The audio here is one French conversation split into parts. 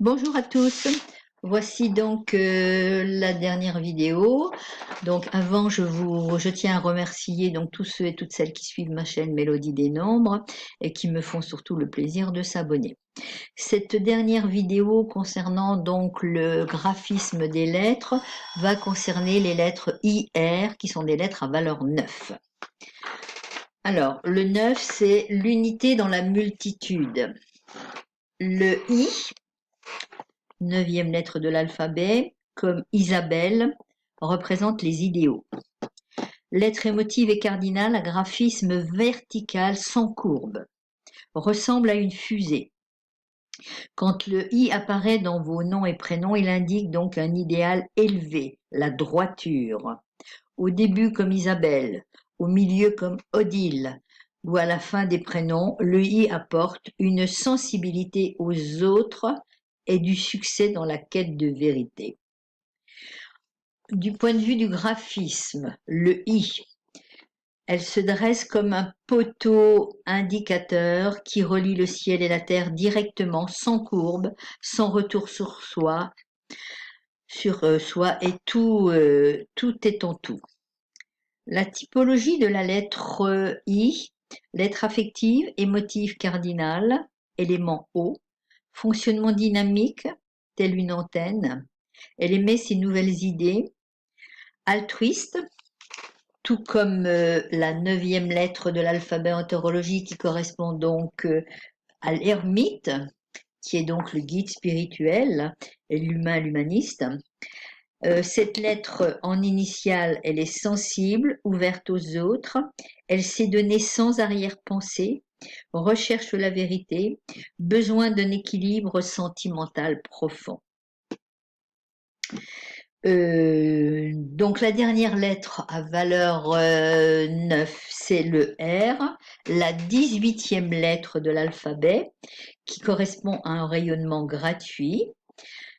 Bonjour à tous, voici donc la dernière vidéo. Donc avant, je tiens à remercier donc tous ceux et toutes celles qui suivent ma chaîne Mélodie des Nombres et qui me font surtout le plaisir de s'abonner. Cette dernière vidéo concernant donc le graphisme des lettres va concerner les lettres IR qui sont des lettres à valeur 9. Alors, le 9, c'est l'unité dans la multitude. Le I, neuvième lettre de l'alphabet, comme Isabelle, représente les idéaux. Lettre émotive et cardinale à graphisme vertical sans courbe, ressemble à une fusée. Quand le I apparaît dans vos noms et prénoms, il indique donc un idéal élevé, la droiture. Au début comme Isabelle, au milieu comme Odile, ou à la fin des prénoms, le I apporte une sensibilité aux autres et du succès dans la quête de vérité. Du point de vue du graphisme, le I, elle se dresse comme un poteau indicateur qui relie le ciel et la terre directement, sans courbe, sans retour sur soi, et tout est en tout. La typologie de la lettre I, lettre affective, émotive cardinale, élément O, fonctionnement dynamique, telle une antenne, elle émet ses nouvelles idées, altruiste, tout comme la 9e lettre de l'alphabet entérologique qui correspond donc à l'ermite, qui est donc le guide spirituel et l'humaniste. Cette lettre en initiale, elle est sensible, ouverte aux autres, elle s'est donnée sans arrière-pensée, recherche la vérité, besoin d'un équilibre sentimental profond. Donc la dernière lettre à valeur 9, c'est le R, la 18e lettre de l'alphabet, qui correspond à un rayonnement gratuit.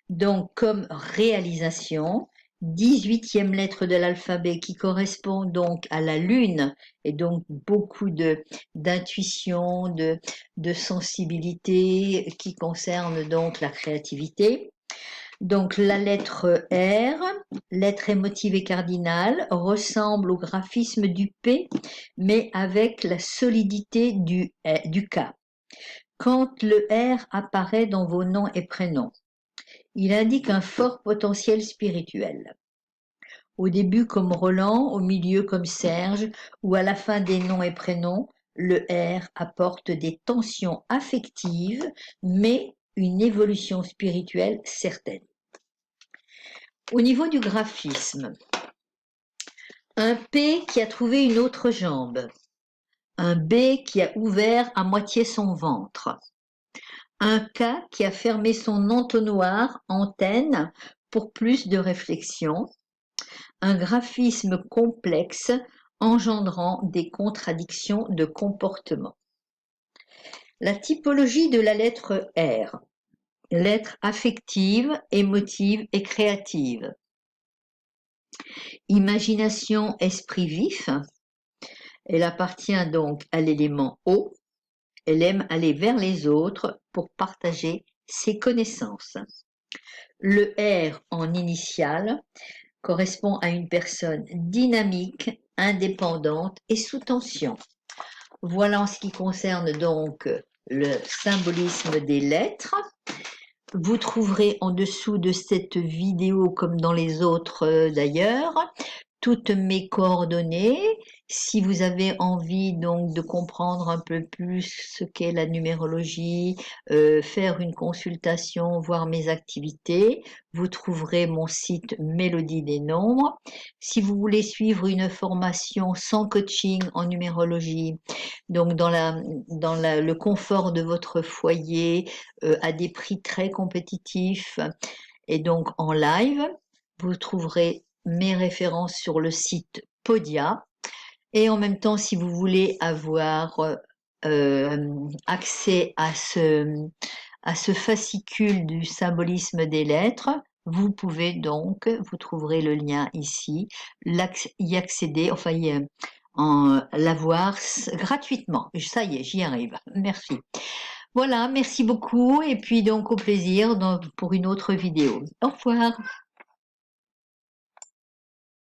Donc comme réalisation, 18e lettre de l'alphabet qui correspond donc à la lune et donc beaucoup d'intuition, de sensibilité qui concerne donc la créativité. Donc la lettre R, lettre émotive et cardinale, ressemble au graphisme du P, mais avec la solidité du K. Quand le R apparaît dans vos noms et prénoms, il indique un fort potentiel spirituel. Au début comme Roland, au milieu comme Serge, ou à la fin des noms et prénoms, le R apporte des tensions affectives, mais une évolution spirituelle certaine. Au niveau du graphisme, un P qui a trouvé une autre jambe, un B qui a ouvert à moitié son ventre, un K qui a fermé son entonnoir, antenne, pour plus de réflexion, un graphisme complexe engendrant des contradictions de comportement. La typologie de la lettre R, lettre affective, émotive et créative. Imagination, esprit vif, elle appartient donc à l'élément O, elle aime aller vers les autres pour partager ses connaissances. Le R en initiale correspond à une personne dynamique, indépendante et sous tension. Voilà en ce qui concerne donc le symbolisme des lettres. Vous trouverez en dessous de cette vidéo, comme dans les autres d'ailleurs, toutes mes coordonnées. Si vous avez envie donc de comprendre un peu plus ce qu'est la numérologie, faire une consultation, voir mes activités, vous trouverez mon site Mélodie des Nombres. Si vous voulez suivre une formation sans coaching en numérologie, donc dans le confort de votre foyer, à des prix très compétitifs et donc en live, vous trouverez mes références sur le site Podia. Et en même temps, si vous voulez avoir accès à ce fascicule du symbolisme des lettres, vous pouvez donc, vous trouverez le lien ici, y accéder, enfin l'avoir gratuitement. Ça y est, j'y arrive. Merci. Voilà, merci beaucoup et puis donc au plaisir pour une autre vidéo. Au revoir.